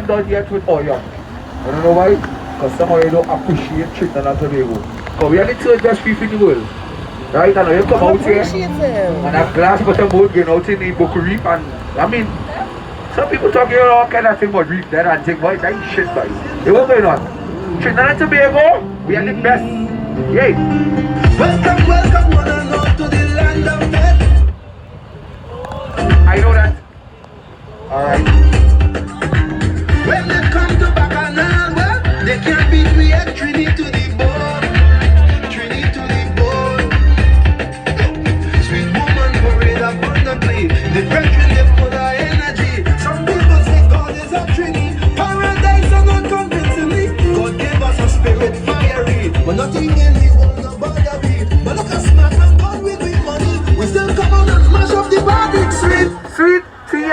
done yet with oil. I don't know why. Because somehow you don't appreciate Trinidad and Tobago. Because we are the third best beef in the world. Right? And you come out here and a glass bottom boat going out in the Book Reef and I mean some people talk here all kind of thing about reef there and think, boy, that ain't shit, boy. It what's going on? Trinidad and Tobago, we are the best. Yay! Welcome, welcome, one and all to the land of death. I know that. Alright. When they come to Bacchanal, well, they can't beat me at Trinity to the bone. Trinity to the bone. Sweet woman parade abundantly. The brethren, they put our energy. Some people say God is a Trinity. Paradise are not convincing me. God gave us a spirit fiery. But nothing in the world nobody be. But look at smack and God with me money. We still come out and smash up the body. Sweet, Sweet tea